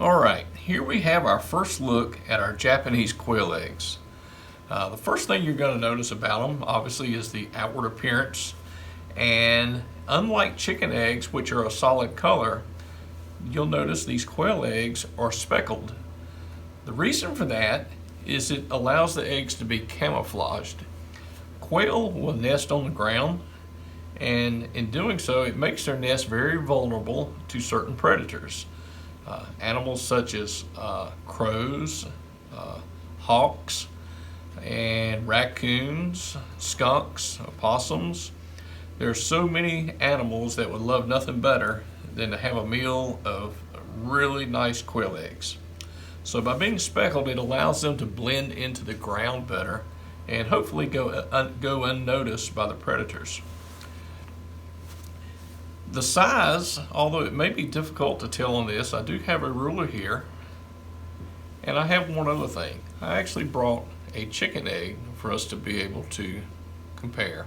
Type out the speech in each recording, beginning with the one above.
Alright, here we have our first look at our Japanese quail eggs. The first thing you're going to notice about them obviously is the outward appearance, and unlike chicken eggs, which are a solid color, you'll notice these quail eggs are speckled. The reason for that is it allows the eggs to be camouflaged. Quail will nest on the ground, and in doing so it makes their nest very vulnerable to certain predators. Animals such as crows, hawks, and raccoons, skunks, opossums. There are so many animals that would love nothing better than to have a meal of really nice quail eggs. So by being speckled, it allows them to blend into the ground better and hopefully go unnoticed by the predators. The size, although it may be difficult to tell on this, I do have a ruler here, and I have one other thing. I actually brought a chicken egg for us to be able to compare.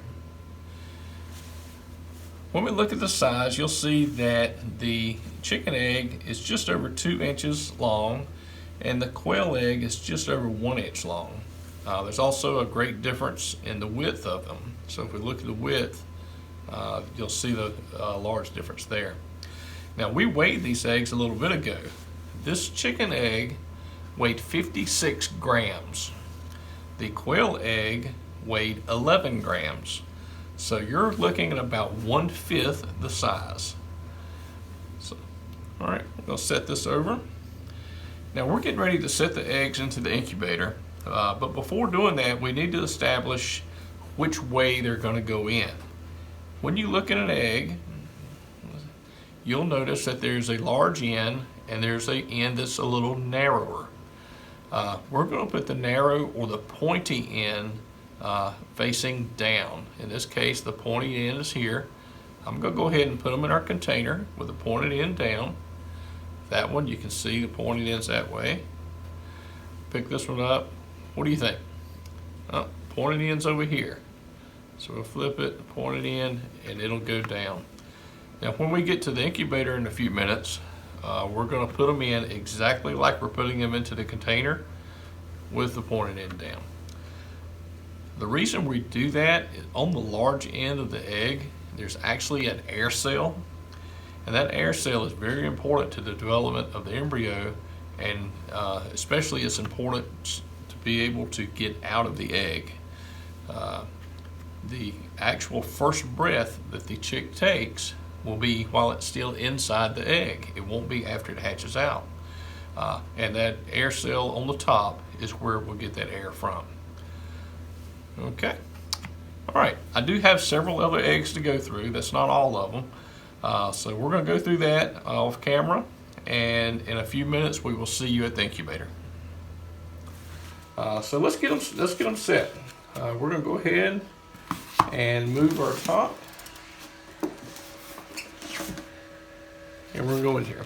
When we look at the size, you'll see that the chicken egg is just over 2 inches long, and the quail egg is just over 1 inch long. There's also a great difference in the width of them. So if we look at the width, you'll see the large difference there. Now, we weighed these eggs a little bit ago. This chicken egg weighed 56 grams. The quail egg weighed 11 grams. So you're looking at about 1/5 the size. So, all right, we're going to set this over. Now we're getting ready to set the eggs into the incubator, but before doing that, we need to establish which way they're going to go in. When you look at an egg, you'll notice that there's a large end and there's an end that's a little narrower. We're going to put the narrow or the pointy end facing down. In this case, the pointy end is here. I'm going to go ahead and put them in our container with the pointed end down. That one, you can see the pointed end's that way. Pick this one up. What do you think? Oh, pointed end's over here. So we'll flip it, point it in, and it'll go down. Now when we get to the incubator in a few minutes, we're going to put them in exactly like we're putting them into the container with the pointed end down. The reason we do that is on the large end of the egg, there's actually an air cell, and that air cell is very important to the development of the embryo, and especially it's important to be able to get out of the egg. The actual first breath that the chick takes will be while it's still inside the egg. It won't be after it hatches out. And that air cell on the top is where we'll get that air from. Okay. All right. I do have several other eggs to go through. That's not all of them. So we're going to go through that off camera, and in a few minutes we will see you at the incubator. So let's get them set. We're going to go ahead and move our top, and we're going to go in here.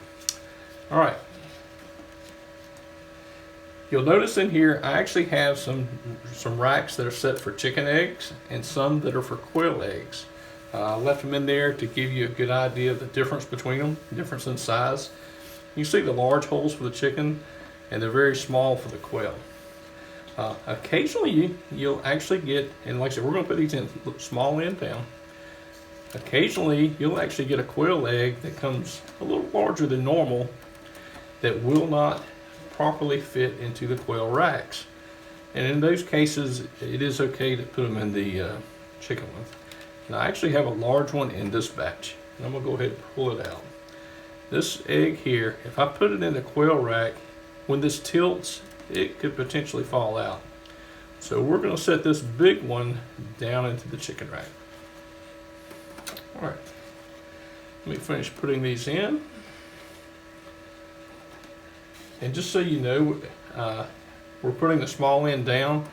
All right. You'll notice in here I actually have some racks that are set for chicken eggs and some that are for quail eggs. I left them in there to give you a good idea of the difference between them, difference in size. You see the large holes for the chicken, and they're very small for the quail. Occasionally you'll actually get, and like I said, we're going to put these in small end down. Occasionally you'll actually get a quail egg that comes a little larger than normal that will not properly fit into the quail racks. And in those cases, it is okay to put them in the chicken one. And I actually have a large one in this batch, and I'm going to go ahead and pull it out. This egg here, if I put it in the quail rack, when this tilts, it could potentially fall out. So we're going to set this big one down into the chicken rack. All right, let me finish putting these in. And just so you know, we're putting the small end down,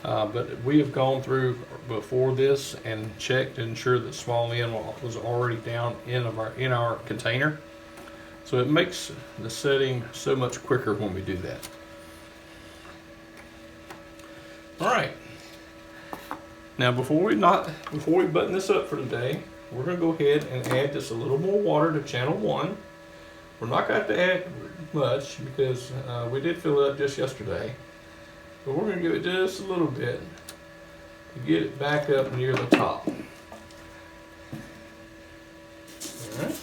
but we have gone through before this and checked and ensured the small end was already down in our container. So it makes the setting so much quicker when we do that. All right. Now before we button this up for today, we're going to go ahead and add just a little more water to channel 1. We're not going to have to add much because we did fill it up just yesterday. But we're going to give it just a little bit to get it back up near the top. Alright.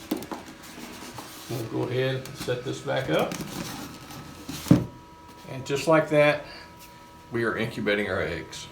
We'll go ahead and set this back up. And just like that, we are incubating our eggs.